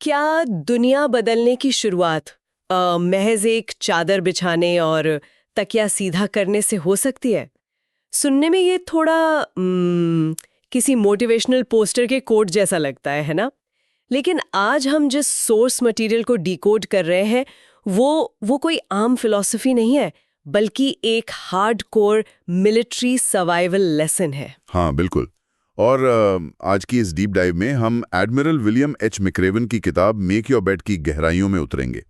क्या दुनिया बदलने की शुरुआत महज एक चादर बिछाने और तकिया सीधा करने से हो सकती है? सुनने में ये थोड़ा किसी मोटिवेशनल पोस्टर के कोट जैसा लगता है ना? लेकिन आज हम जिस सोर्स मटेरियल को डिकोड कर रहे हैं वो कोई आम फिलॉसफी नहीं है, बल्कि एक हार्डकोर मिलिट्री सर्वाइवल लेसन है। हाँ बिल्कुल। और आज की इस डीप डाइव में हम एडमिरल विलियम एच मैक्रेवन की किताब मेक योर बेड की गहराइयों में उतरेंगे।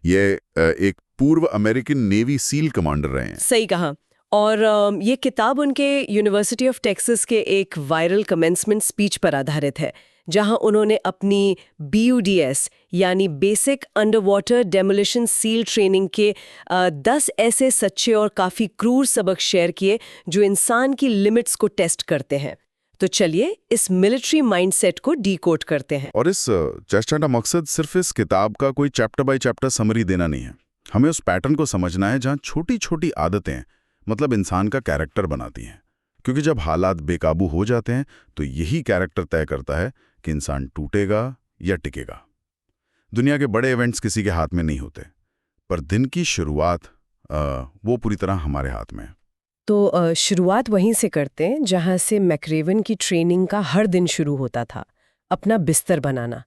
ये एक पूर्व अमेरिकन नेवी सील कमांडर रहे हैं। सही कहा। और ये किताब उनके यूनिवर्सिटी ऑफ टेक्सास के एक वायरल कमेंसमेंट स्पीच पर आधारित है, जहां उन्होंने अपनी BUDS यानी basic under water demolition seal training के 10 ऐसे सच्चे और काफ़ी क्रूर सबक शेयर किए जो इंसान की लिमिट्स को टेस्ट करते हैं। तो चलिए इस मिलिट्री माइंडसेट को डीकोड करते हैं। और इस चर्चा का मकसद सिर्फ इस किताब का कोई चैप्टर बाय चैप्टर समरी देना नहीं है। हमें उस पैटर्न को समझना है जहां छोटी छोटी आदतें मतलब इंसान का कैरेक्टर बनाती हैं, क्योंकि जब हालात बेकाबू हो जाते हैं तो यही कैरेक्टर तय करता है कि इंसान टूटेगा या टिकेगा। दुनिया के बड़े इवेंट्स किसी के हाथ में नहीं होते, पर दिन की शुरुआत वो पूरी तरह हमारे हाथ में है। तो शुरुआत वहीं से करते हैं जहां से मैक्रेवन की ट्रेनिंग का हर दिन शुरू होता था, अपना बिस्तर बनाना।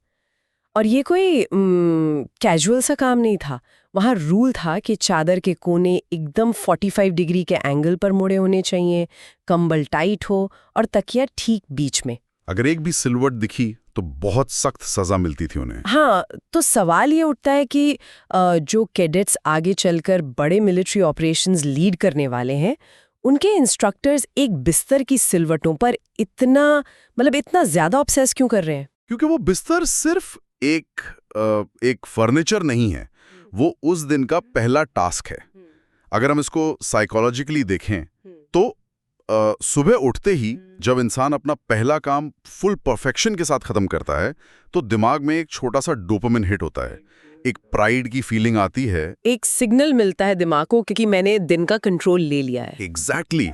और ये कोई कैजुअल सा काम नहीं था। वहाँ रूल था कि चादर के कोने एकदम 45 डिग्री के एंगल पर मुड़े होने चाहिए, कंबल टाइट हो और तकिया ठीक बीच में। अगर एक भी सिलवट दिखी तो बहुत सख्त सजा मिलती थी उन्हें। हाँ, तो सवाल ये उठता है कि जो कैडेट्स आगे चलकर बड़े मिलिट्री ऑपरेशंस लीड करने वाले हैं, उनके इंस्ट्रक्टर्स एक बिस्तर की सिलवटों पर इतना ज्यादा ऑब्सेस क्यों कर रहे हैं? क्योंकि वो बिस्तर सिर्फ एक फर्नीचर नहीं है, वो उस दिन का पहला टास्क है। अगर हम इसको साइकोलॉजिकली देखें तो सुबह उठते ही जब इंसान अपना पहला काम फुल परफेक्शन के साथ खत्म करता है तो दिमाग में एक छोटा सा डोपामिन हिट होता है, एक प्राइड की फीलिंग आती है, एक सिग्नल मिलता है दिमाग को कि मैंने दिन का कंट्रोल ले लिया है। एग्जैक्टली।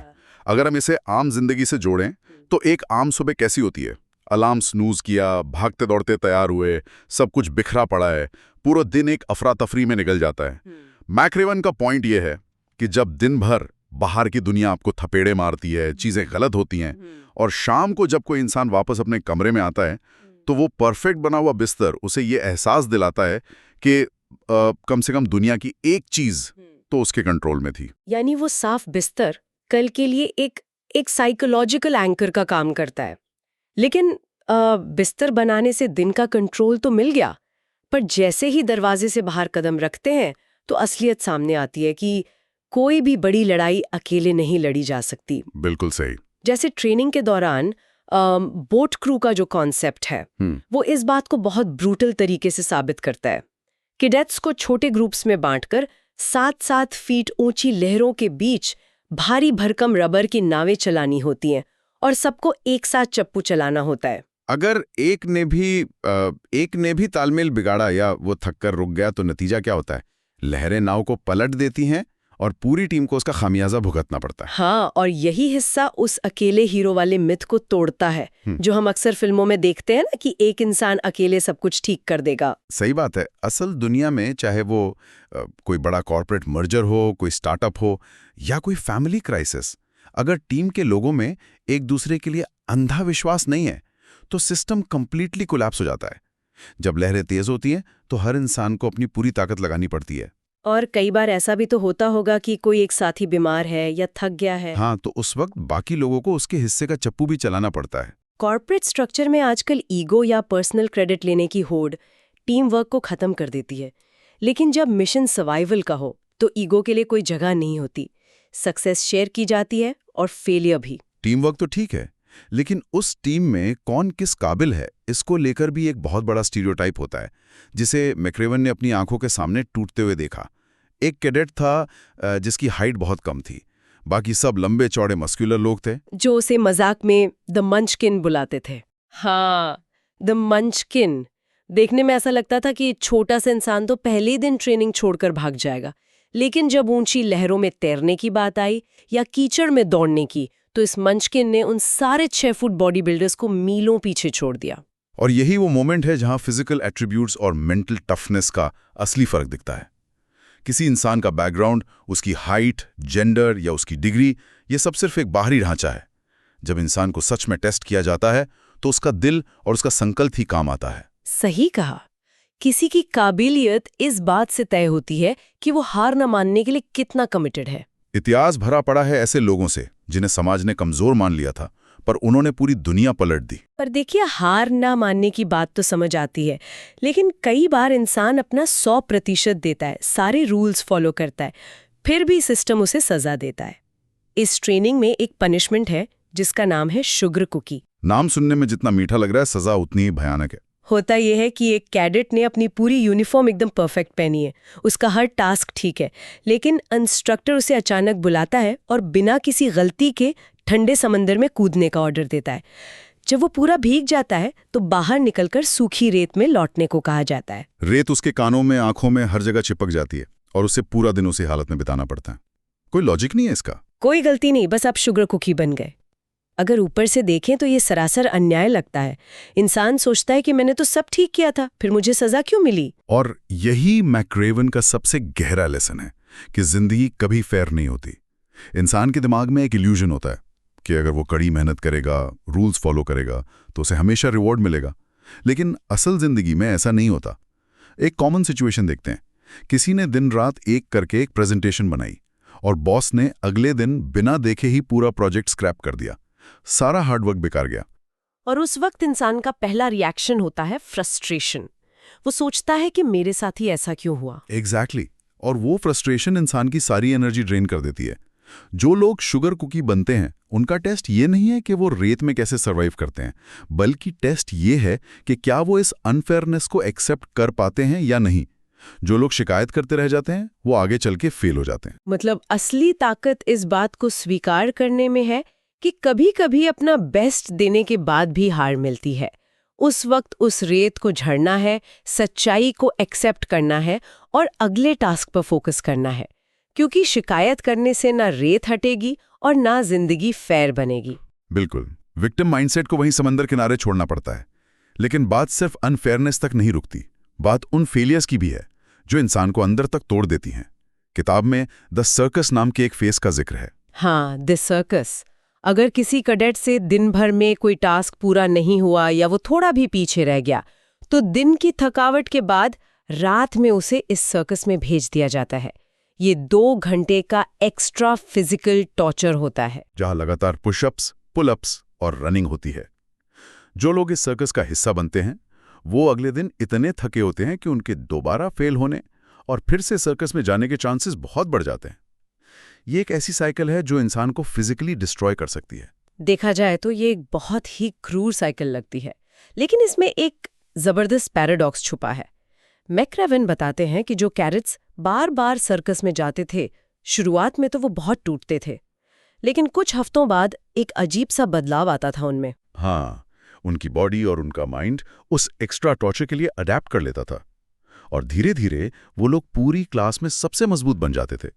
अगर हम इसे आम जिंदगी से जोड़ें तो एक आम सुबह कैसी होती है? अलार्म स्नूज किया, भागते दौड़ते तैयार हुए, सब कुछ बिखरा पड़ा है, पूरा दिन एक अफरा तफरी में निकल जाता है। मैक्रेवन का पॉइंट यह है कि जब दिन भर बाहर की दुनिया आपको थपेड़े मारती है, चीजें गलत होती हैं, और शाम को जब कोई इंसान वापस अपने कमरे में आता है तो वो परफेक्ट बना हुआ बिस्तर उसे ये एहसास दिलाता है कि कम से कम दुनिया की एक चीज तो उसके कंट्रोल में थी। यानी वो साफ बिस्तर कल के लिए एक साइकोलॉजिकल एंकर का काम करता है। लेकिन बिस्तर बनाने से दिन का कंट्रोल तो मिल गया, पर जैसे ही दरवाजे से बाहर कदम रखते हैं तो असलियत सामने आती है कि कोई भी बड़ी लड़ाई अकेले नहीं लड़ी जा सकती। बिल्कुल सही। जैसे ट्रेनिंग के दौरान बोट क्रू का जो कॉन्सेप्ट है वो इस बात को बहुत ब्रूटल तरीके से साबित करता है। कैडेट्स को छोटे ग्रुप्स में बांटकर 7-7 फीट ऊंची लहरों के बीच भारी भरकम रबर की नावें चलानी होती हैं और सबको एक साथ चप्पू चलाना होता है। अगर एक ने भी तालमेल बिगाड़ा या वो थककर रुक गया तो नतीजा क्या होता है? लहरें नाव को पलट देती हैं और पूरी टीम को उसका खामियाजा भुगतना पड़ता है। हाँ, और यही हिस्सा उस अकेले हीरो वाले मिथ को तोड़ता है जो हम अक्सर फिल्मों में देखते हैं ना, कि एक इंसान अकेले सब कुछ ठीक कर देगा। सही बात है। असल दुनिया में चाहे वो कोई बड़ा कॉर्पोरेट मर्जर हो, कोई स्टार्टअप हो या कोई फैमिली क्राइसिस, अगर टीम के लोगों में एक दूसरे के लिए अंधा विश्वास नहीं है तो सिस्टम कंप्लीटली कोलैप्स हो जाता है। जब लहरें तेज होती हैं तो हर इंसान को अपनी पूरी ताकत लगानी पड़ती है। और कई बार ऐसा भी तो होता होगा कि कोई एक साथी बीमार है या थक गया है। हाँ, तो उस वक्त बाकी लोगों को उसके हिस्से का चप्पू भी चलाना पड़ता है। कॉर्पोरेट स्ट्रक्चर में आजकल ईगो या पर्सनल क्रेडिट लेने की होड़ टीम वर्क को खत्म कर देती है। लेकिन जब मिशन सर्वाइवल का हो तो ईगो के लिए कोई जगह नहीं होती। सक्सेस शेयर की जाती है और फेलियर भी। टीम वर्क तो ठीक है, लेकिन उस टीम में कौन किस काबिल है इसको लेकर भी एक बहुत बड़ा स्टीरियोटाइप होता है, जिसे मैक्रेवन ने अपनी आंखों के सामने टूटते हुए देखा। एक कैडेट था जिसकी हाइट बहुत कम थी, बाकी सब लंबे चौड़े मस्कुलर लोग थे, जो उसे मजाक में द मंचकिन बुलाते थे। हाँ, द मंचकिन। देखने में ऐसा लगता था कि छोटा सा इंसान तो पहले ही दिन ट्रेनिंग छोड़कर भाग जाएगा, लेकिन जब ऊंची लहरों में तैरने की बात आई या कीचड़ में दौड़ने की तो इस मंचकिन ने उन सारे 6 फुट बॉडी बिल्डर्स को मीलों पीछे छोड़ दिया। और यही वो मोमेंट है जहां फिजिकल एट्रीब्यूट्स और मेंटल टफनेस का असली फर्क दिखता है। किसी इंसान का बैकग्राउंड, उसकी हाइट, जेंडर या उसकी डिग्री, ये सब सिर्फ एक बाहरी ढांचा है। जब इंसान को सच में टेस्ट किया जाता है तो उसका दिल और उसका संकल्प ही काम आता है। सही कहा। किसी की काबिलियत इस बात से तय होती है कि वो हार न मानने के लिए कितना कमिटेड है। इतिहास भरा पड़ा है ऐसे लोगों से जिन्हें समाज ने कमजोर मान लिया था, पर उन्होंने पूरी दुनिया पलट दी। पर देखिए, हार ना मानने की बात तो समझ आती है, लेकिन कई बार इंसान अपना 100% देता है, सारे रूल्स फॉलो करता है, फिर भी सिस्टम उसे सजा देता है। इस ट्रेनिंग में एक पनिशमेंट है जिसका नाम है शुगर कुकी। नाम सुनने में जितना मीठा लग रहा है, सजा उतनी ही भयानक है। होता यह है कि एक कैडेट ने अपनी पूरी यूनिफॉर्म एकदम परफेक्ट पहनी है, उसका हर टास्क ठीक है, लेकिन इंस्ट्रक्टर उसे अचानक बुलाता है और बिना किसी गलती के ठंडे समंदर में कूदने का ऑर्डर देता है। जब वो पूरा भीग जाता है तो बाहर निकलकर सूखी रेत में लौटने को कहा जाता है। रेत उसके कानों में, आंखों में, हर जगह चिपक जाती है और उसे पूरा दिन उसी हालत में बिताना पड़ता है। कोई लॉजिक नहीं है इसका। कोई गलती नहीं, बस आप शुगर कुकी बन गए। अगर ऊपर से देखें तो ये सरासर अन्याय लगता है। इंसान सोचता है कि मैंने तो सब ठीक किया था, फिर मुझे सजा क्यों मिली? और यही मैक्रेवन का सबसे गहरा लेसन है कि जिंदगी कभी फेयर नहीं होती। इंसान के दिमाग में एक इल्यूजन होता है कि अगर वो कड़ी मेहनत करेगा, रूल्स फॉलो करेगा, तो उसे हमेशा रिवॉर्ड मिलेगा। लेकिन असल जिंदगी में ऐसा नहीं होता। एक कॉमन सिचुएशन देखते हैं। किसी ने दिन रात एक करके एक प्रेजेंटेशन बनाई और बॉस ने अगले दिन बिना देखे ही पूरा प्रोजेक्ट स्क्रैप कर दिया। सारा हार्डवर्क बेकार गया। और उस वक्त इंसान का पहला रिएक्शन होता है फ्रस्ट्रेशन। वो सोचता है कि मेरे साथ ही ऐसा क्यों हुआ। एग्जैक्टली। और वो फ्रस्ट्रेशन इंसान की सारी एनर्जी ड्रेन कर देती है। जो लोग शुगर कुकी बनते हैं, उनका टेस्ट ये नहीं है कि वो रेत में कैसे सर्वाइव करते हैं, बल्कि टेस्ट ये है कि क्या वो इस अनफेयरनेस को एक्सेप्ट कर पाते हैं या नहीं। जो लोग शिकायत करते रह जाते हैं, वो आगे चल के फेल हो जाते हैं। मतलब असली ताकत इस बात को स्वीकार करने में है कि कभी-कभी अपना बेस्ट देने के बाद भी हार मिलती है। उस वक्त उस रेत को झड़ना है, सच्चाई को एक्सेप्ट करना है और अगले टास्क पर फोकस करना है, क्योंकि शिकायत करने से ना रेत हटेगी और ना जिंदगी फेयर बनेगी। बिल्कुल। विक्टिम माइंडसेट को वहीं समंदर किनारे छोड़ना पड़ता है। लेकिन बात सिर्फ अनफेयरनेस तक नहीं रुकती। बात उन फेलियर्स की भी है जो इंसान को अंदर तक तोड़ देती हैं। किताब में द सर्कस नाम के एक फेस का जिक्र है। हाँ, द सर्कस। अगर किसी कैडेट से दिन भर में कोई टास्क पूरा नहीं हुआ या वो थोड़ा भी पीछे रह गया, तो दिन की थकावट के बाद रात में उसे इस सर्कस में भेज दिया जाता है। ये 2 घंटे का एक्स्ट्रा फिजिकल टॉर्चर होता है, जहां लगातार पुशअप्स, पुलअप्स और रनिंग होती है। जो लोग इस सर्कस का हिस्सा बनते हैं, वो अगले दिन इतने थके होते हैं कि उनके दोबारा फेल होने और फिर से सर्कस में जाने के चांसेस बहुत बढ़ जाते हैं। ये एक ऐसी साइकिल है जो इंसान को फिजिकली डिस्ट्रॉय कर सकती है। देखा जाए तो ये एक बहुत ही क्रूर साइकिल लगती है, लेकिन इसमें एक जबरदस्त पैराडॉक्स छुपा है। मैक्रेवन बताते हैं कि जो कैडेट्स बार बार सर्कस में जाते थे, शुरुआत में तो वो बहुत टूटते थे, लेकिन कुछ हफ्तों बाद एक अजीब सा बदलाव आता था उनमें। हाँ, उनकी बॉडी और उनका माइंड उस एक्स्ट्रा टॉर्चर के लिए अडेप्ट कर लेता था और धीरे धीरे वो लोग पूरी क्लास में सबसे मजबूत बन जाते थे।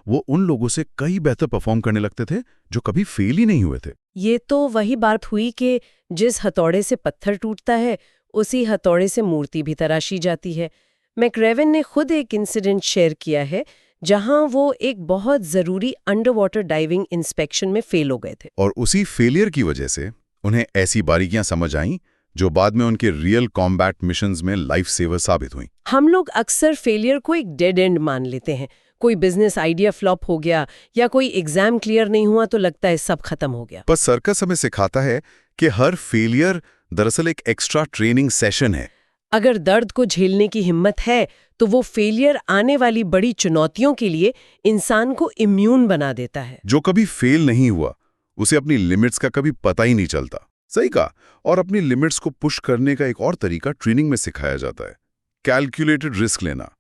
वो उन लोगों से कई बेहतर परफॉर्म करने लगते थे जो कभी फेल ही नहीं हुए थे। ये तो वही बात हुई कि जिस हथौड़े से पत्थर टूटता है, उसी हथौड़े से मूर्ति भी तराशी जाती है। मैक्रेवन ने खुद एक इंसिडेंट शेयर किया है जहां वो एक बहुत जरूरी अंडर वाटर डाइविंग इंस्पेक्शन में फेल हो गए थे। और उसी फेलियर की वजह से उन्हें ऐसी बारीकियां समझ आईं जो बाद में उनके रियल कॉम्बैट मिशंस में लाइफ सेवर साबित हुई। हम लोग अक्सर फेलियर को एक डेड एंड मान लेते हैं। कोई बिजनेस आइडिया फ्लॉप हो गया या कोई एग्जाम क्लियर नहीं हुआ तो लगता है सब खत्म हो गया। पर सर्कस हमें सिखाता है कि हर फेलियर दरअसल एक एक्स्ट्रा ट्रेनिंग सेशन है। अगर दर्द को झेलने की हिम्मत है तो वो फेलियर आने वाली बड़ी चुनौतियों के लिए इंसान को इम्यून बना देता है। जो कभी फेल नहीं हुआ, उसे अपनी लिमिट्स का कभी पता ही नहीं चलता। सही कहा। और अपनी लिमिट्स को पुश करने का एक और तरीका ट्रेनिंग में सिखाया जाता है, कैलकुलेटेड रिस्क लेना।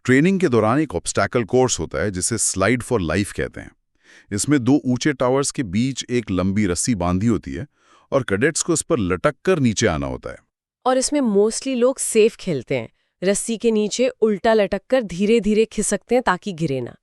ट्रेनिंग के दौरान एक ऑब्स्टैकल कोर्स होता है जिसे स्लाइड फॉर लाइफ कहते हैं। इसमें 2 ऊंचे टावर्स के बीच एक लंबी रस्सी बांधी होती है और कैडेट्स को इस पर लटक कर नीचे आना होता है। और इसमें मोस्टली लोग सेफ खेलते हैं, रस्सी के नीचे उल्टा लटक कर धीरे धीरे खिसकते हैं ताकि गिरे ना।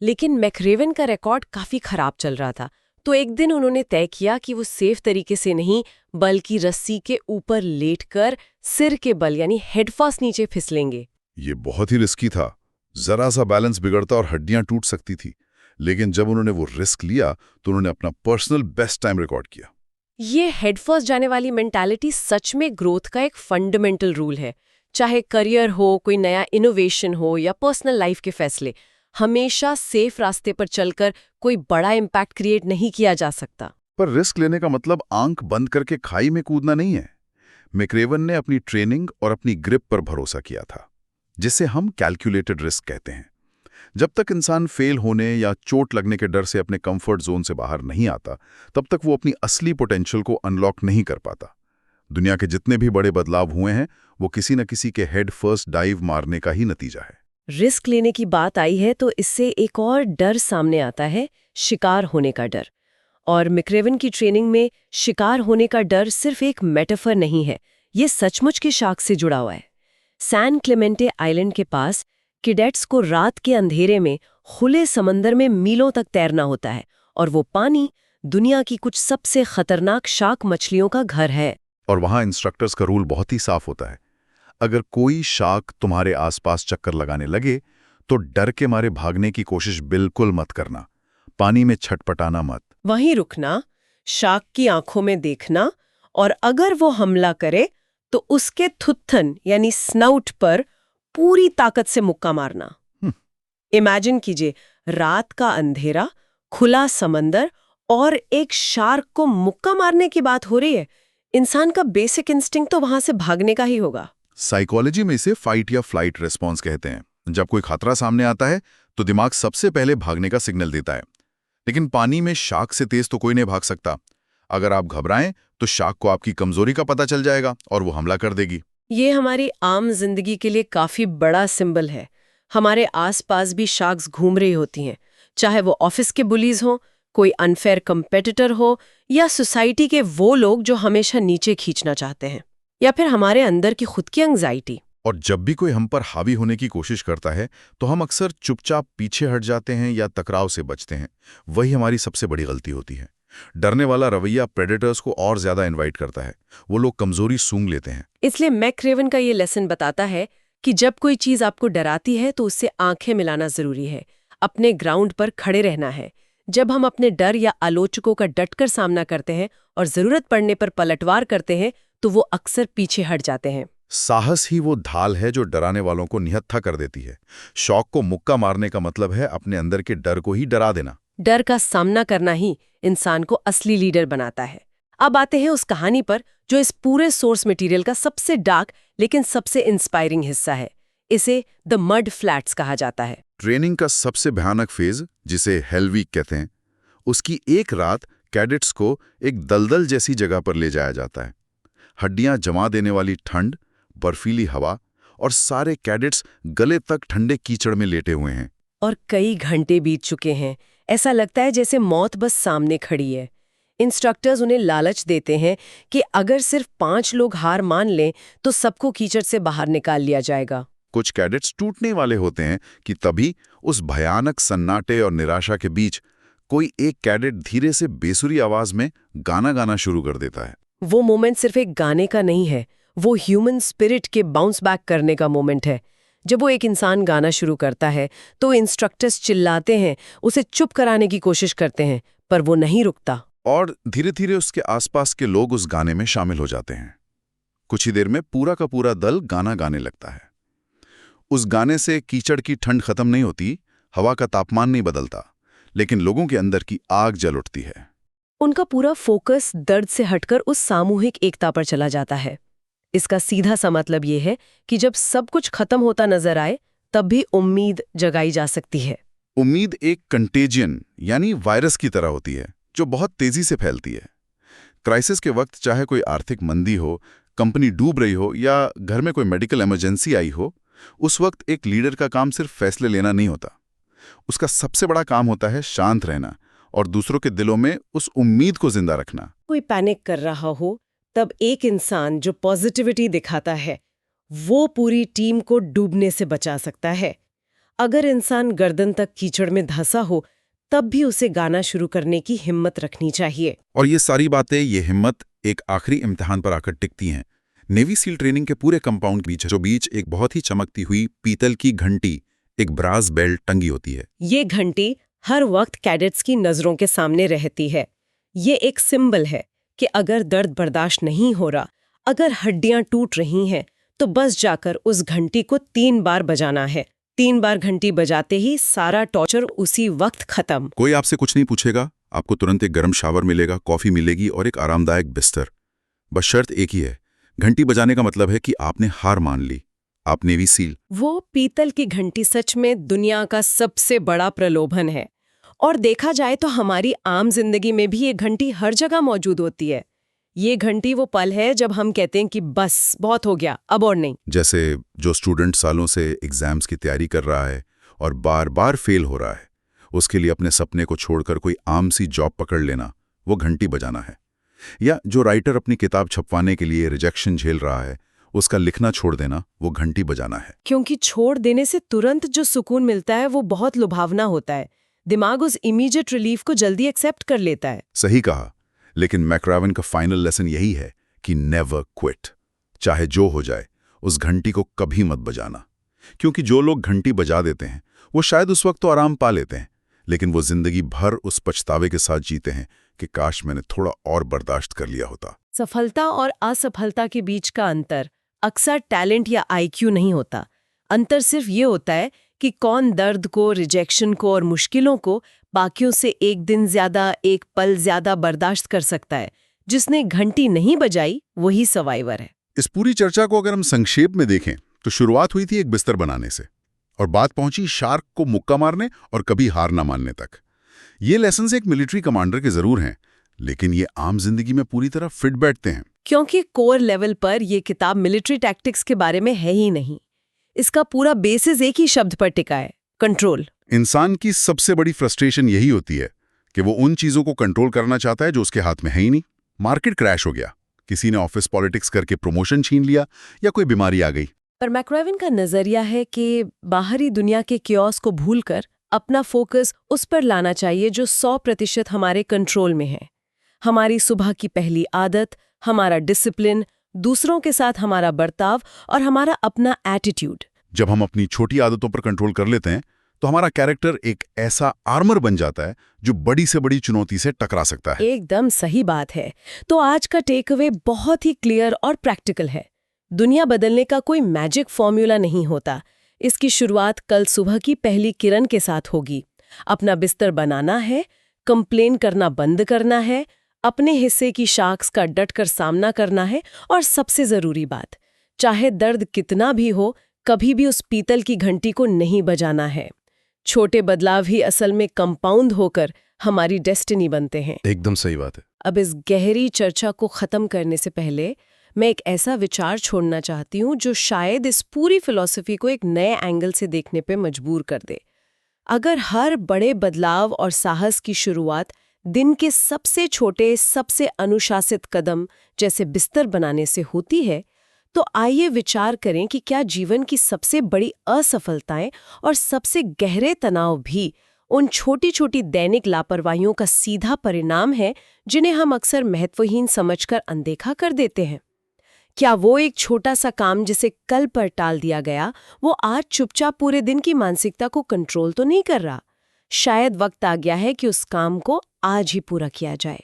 लेकिन मैक्रेवन का रिकॉर्ड काफी खराब चल रहा था। तो एक दिन उन्होंने तय किया कि वो सेफ तरीके से नहीं बल्कि रस्सी के ऊपर लेटकर सिर के बल यानी हेड फर्स्ट नीचे फिसलेंगे। ये बहुत ही रिस्की था। जरा सा बैलेंस बिगड़ता और हड्डियां टूट सकती थी। लेकिन जब उन्होंने वो रिस्क लिया तो उन्होंने अपना पर्सनल बेस्ट टाइम रिकॉर्ड किया। ये हेड फर्स्ट जाने वाली मेंटालिटी सच में ग्रोथ का एक फंडामेंटल रूल है। चाहे करियर हो, कोई नया इनोवेशन हो या पर्सनल लाइफ के फैसले, हमेशा सेफ रास्ते पर चलकर कोई बड़ा इम्पैक्ट क्रिएट नहीं किया जा सकता। पर रिस्क लेने का मतलब आंख बंद करके खाई में कूदना नहीं है। मैक्रेवन ने अपनी ट्रेनिंग और अपनी ग्रिप पर भरोसा किया था, जिसे हम कैलकुलेटेड रिस्क कहते हैं। जब तक इंसान फेल होने या चोट लगने के डर से अपने कंफर्ट जोन से बाहर नहीं आता, तब तक वो अपनी असली पोटेंशियल को अनलॉक नहीं कर पाता। दुनिया के जितने भी बड़े बदलाव हुए हैं, वो किसी न किसी के हेड फर्स्ट डाइव मारने का ही नतीजा है। रिस्क लेने की बात आई है तो इससे एक और डर सामने आता है, शिकार होने का डर। और मैक्रेवन की ट्रेनिंग में शिकार होने का डर सिर्फ एक मेटाफर नहीं है, ये सचमुच की शाख से जुड़ा हुआ है। सैन क्लेमेंटे आइलैंड के पास कैडेट्स को रात के अंधेरे में खुले समंदर में मीलों तक तैरना होता है, और वो पानी दुनिया की कुछ सबसे खतरनाक शार्क मछलियों का घर है। और वहाँ इंस्ट्रक्टर्स का रूल बहुत ही साफ होता है। अगर कोई शार्क तुम्हारे आसपास चक्कर लगाने लगे तो डर के मारे भागने की कोशिश बिल्कुल मत करना। पानी में छटपटाना मत। वहीं रुकना, शार्क की आंखों में देखना, और अगर वो हमला करे तो उसके थुत्थन यानी स्नाउट पर पूरी ताकत से मुक्का मारना। इमेजिन कीजिए, रात का अंधेरा, खुला समंदर और एक शार्क को मुक्का मारने की बात हो रही है। इंसान का बेसिक इंस्टिंक्ट तो वहां से भागने का ही होगा। साइकोलॉजी में इसे फाइट या फ्लाइट रिस्पॉन्स कहते हैं। जब कोई खतरा सामने आता है तो दिमाग सबसे पहले भागने का सिग्नल देता है। लेकिन पानी में शार्क से तेज तो कोई नहीं भाग सकता। अगर आप घबराएं तो शार्क को आपकी कमजोरी का पता चल जाएगा और वो हमला कर देगी। ये हमारी आम जिंदगी के लिए काफी बड़ा सिंबल है। हमारे आसपास भी शार्क्स घूम रही होती हैं, चाहे वो ऑफिस के बुलीज हों, कोई अनफेयर कंपेटिटर हो, या सोसाइटी के वो लोग जो हमेशा नीचे खींचना चाहते हैं, या फिर हमारे अंदर की खुद की एंग्जाइटी। और जब भी कोई हम पर हावी होने की कोशिश करता है तो हम अक्सर चुपचाप पीछे हट जाते हैं या टकराव से बचते हैं। वही हमारी सबसे बड़ी गलती होती है। डरने वाला रवैया प्रेडेटर्स को और ज्यादा इनवाइट करता है। वो लोग कमजोरी सूंघ लेते हैं। इसलिए मैक्रेवन का ये लेसन बताता है कि जब कोई चीज आपको डराती है तो उससे आंखें मिलाना जरूरी है, अपने ग्राउंड पर खड़े रहना है। जब हम अपने डर या आलोचकों का डटकर सामना करते हैं और जरूरत पड़ने पर पलटवार करते हैं तो वो अक्सर पीछे हट जाते हैं। साहस ही वो ढाल है जो डराने वालों को निहत्था कर देती है। शौक को मुक्का मारने का मतलब है अपने अंदर के डर को ही डरा देना। डर का सामना करना ही इंसान को असली लीडर बनाता है। अब आते हैं उस कहानी पर जो इस पूरे सोर्स मटेरियल का सबसे डार्क लेकिन सबसे इंस्पायरिंग हिस्सा है। इसे द मड फ्लैट्स कहा जाता है। ट्रेनिंग का सबसे भयानक फेज, जिसे हेल वीक कहते हैं, उसकी एक रात कैडेट्स को एक दलदल जैसी जगह पर ले जाया जाता है। हड्डियां जमा देने वाली ठंड, बर्फीली हवा और सारे कैडेट्स गले तक ठंडे कीचड़ में लेटे हुए हैं। और कई घंटे बीत चुके हैं। ऐसा लगता है जैसे मौत बस सामने खड़ी है। इंस्ट्रक्टर्स उन्हें लालच देते हैं कि अगर सिर्फ 5 लोग हार मान लें तो सबको कीचड़ से बाहर निकाल लिया जाएगा। कुछ कैडेट्स टूटने वाले होते हैं कि तभी उस भयानक सन्नाटे और निराशा के बीच कोई एक कैडेट धीरे से बेसुरी आवाज में गाना गाना शुरू कर देता है। वो मोमेंट सिर्फ एक गाने का नहीं है, वो ह्यूमन स्पिरिट के बाउंस बैक करने का मोमेंट है। जब वो एक इंसान गाना शुरू करता है तो इंस्ट्रक्टर्स चिल्लाते हैं, उसे चुप कराने की कोशिश करते हैं, पर वो नहीं रुकता। और धीरे धीरे उसके आसपास के लोग उस गाने में शामिल हो जाते हैं। कुछ ही देर में पूरा का पूरा दल गाना गाने लगता है। उस गाने से कीचड़ की ठंड खत्म नहीं होती, हवा का तापमान नहीं बदलता, लेकिन लोगों के अंदर की आग जल उठती है। उनका पूरा फोकस दर्द से हटकर उस सामूहिक एकता पर चला जाता है। इसका सीधा सा मतलब ये है कि जब सब कुछ खत्म होता नजर आए तब भी उम्मीद जगाई जा सकती है। उम्मीद एक कंटेजियन यानी वायरस की तरह होती है जो बहुत तेजी से फैलती है। क्राइसिस के वक्त, चाहे कोई आर्थिक मंदी हो, कंपनी डूब रही हो या घर में कोई मेडिकल इमरजेंसी आई हो, उस वक्त एक लीडर का काम सिर्फ फैसले लेना नहीं होता। उसका सबसे बड़ा काम होता है शांत रहना और दूसरों के दिलों में उस उम्मीद को जिंदा रखना। कोई पैनिक कर रहा हो तब एक इंसान जो पॉजिटिविटी दिखाता है वो पूरी टीम को डूबने से बचा सकता है। अगर इंसान गर्दन तक कीचड़ में धंसा हो तब भी उसे गाना शुरू करने की हिम्मत रखनी चाहिए। और ये सारी बातें, ये हिम्मत एक आखिरी इम्तिहान पर आकर टिकती हैं। नेवी सील ट्रेनिंग के पूरे कंपाउंड के बीच एक बहुत ही चमकती हुई पीतल की घंटी, एक ब्रास बेल्ट टंगी होती है। ये घंटी हर वक्त कैडेट्स की नजरों के सामने रहती है। ये एक सिंबल है कि अगर दर्द बर्दाश्त नहीं हो रहा, अगर हड्डियां टूट रही हैं, तो बस जाकर उस घंटी को 3 बार बजाना है। 3 बार घंटी बजाते ही सारा टॉर्चर उसी वक्त खत्म। कोई आपसे कुछ नहीं पूछेगा, आपको तुरंत एक गर्म शावर मिलेगा, कॉफी मिलेगी और एक आरामदायक बिस्तर। बस शर्त एक ही है, घंटी बजाने का मतलब है कि आपने हार मान ली, आप नेवी सील। वो पीतल की घंटी सच में दुनिया का सबसे बड़ा प्रलोभन है। और देखा जाए तो हमारी आम जिंदगी में भी ये घंटी हर जगह मौजूद होती है। ये घंटी वो पल है जब हम कहते हैं कि बस बहुत हो गया, अब और नहीं। जैसे जो स्टूडेंट सालों से एग्जाम्स की तैयारी कर रहा है और बार बार फेल हो रहा है, उसके लिए अपने सपने को छोड़कर कोई आम सी जॉब पकड़ लेना, वो घंटी बजाना है। या जो राइटर अपनी किताब छपवाने के लिए रिजेक्शन झेल रहा है, उसका लिखना छोड़ देना, वो घंटी बजाना है। क्योंकि छोड़ देने से तुरंत जो सुकून मिलता है वो बहुत लुभावना होता है। दिमाग उस इमीडिएट रिलीफ को जल्दी एक्सेप्ट कर लेता है। सही कहा, लेकिन मैक्रावन का फाइनल लेसन यही है कि नेवर क्विट। चाहे जो हो जाए, उस घंटी को कभी मत बजाना। क्योंकि जो लोग घंटी बजा देते हैं, वो शायद उस वक्त तो आराम पा लेते हैं, लेकिन वो जिंदगी भर उस पछतावे के साथ जीते हैं कि काश मैंने थोड़ा और बर्दाश्त कर लिया होता। सफलता और असफलता के बीच का अंतर अक्सर टैलेंट या आईक्यू नहीं होता। अंतर सिर्फ ये होता है कि कौन दर्द को, रिजेक्शन को और मुश्किलों को बाकियों से एक दिन ज्यादा, एक पल ज्यादा बर्दाश्त कर सकता है। जिसने घंटी नहीं बजाई वही सर्वाइवर है। इस पूरी चर्चा को अगर हम संक्षेप में देखें तो शुरुआत हुई थी एक बिस्तर बनाने से, और बात पहुंची शार्क को मुक्का मारने और कभी हार ना मानने तक। ये लेसन्स एक मिलिट्री कमांडर के जरूर हैं, लेकिन ये आम जिंदगी में पूरी तरह फिट बैठते हैं। क्योंकि कोर लेवल पर ये किताब मिलिट्री टैक्टिक्स के बारे में है ही नहीं। इसका पूरा बेसिस एक ही शब्द पर टिका है, कंट्रोल। इंसान की सबसे बड़ी फ्रस्ट्रेशन यही होती है कि वो उन चीजों को कंट्रोल करना चाहता है जो उसके हाथ में है ही नहीं। मार्केट क्रैश हो गया, किसी ने ऑफिस पॉलिटिक्स करके प्रमोशन छीन लिया, या कोई बीमारी आ गई। पर मैक्रावन का नजरिया है कि बाहरी दुनिया के क्योस को भूलकर अपना फोकस उस पर लाना चाहिए जो 100% हमारे कंट्रोल में है। हमारी सुबह की पहली आदत, हमारा डिसिप्लिन, दूसरों के साथ हमारा बर्ताव और हमारा अपना एटीट्यूड। जब हम अपनी छोटी आदतों पर कंट्रोल कर लेते हैं तो हमारा कैरेक्टर एक ऐसा आर्मर बन जाता है जो बड़ी से बड़ी चुनौती से टकरा सकता है। एकदम सही बात है। तो आज का टेक अवे बहुत ही क्लियर और प्रैक्टिकल है। दुनिया बदलने का कोई मैजिक फॉर्मूला नहीं होता। इसकी शुरुआत कल सुबह की पहली किरण के साथ होगी। अपना बिस्तर बनाना है, कंप्लेन करना बंद करना है, अपने हिस्से की शाख्स का डटकर सामना करना है, और सबसे जरूरी बात, चाहे दर्द कितना भी हो, कभी भी उस पीतल की घंटी को नहीं बजाना है। छोटे बदलाव ही असल में कंपाउंड होकर हमारी डेस्टिनी बनते हैं। एकदम सही बात है। अब इस गहरी चर्चा को खत्म करने से पहले मैं एक ऐसा विचार छोड़ना चाहती हूँ जो शायद इस पूरी फिलॉसफी को एक नए एंगल से देखने पे मजबूर कर दे। अगर हर बड़े बदलाव और साहस की शुरुआत दिन के सबसे छोटे, सबसे अनुशासित कदम जैसे बिस्तर बनाने से होती है, तो आइए विचार करें कि क्या जीवन की सबसे बड़ी असफलताएं और सबसे गहरे तनाव भी उन छोटी छोटी दैनिक लापरवाहियों का सीधा परिणाम है जिन्हें हम अक्सर महत्वहीन समझकर अनदेखा कर देते हैं। क्या वो एक छोटा सा काम जिसे कल पर टाल दिया गया, वो आज चुपचाप पूरे दिन की मानसिकता को कंट्रोल तो नहीं कर रहा? शायद वक्त आ गया है कि उस काम को आज ही पूरा किया जाए।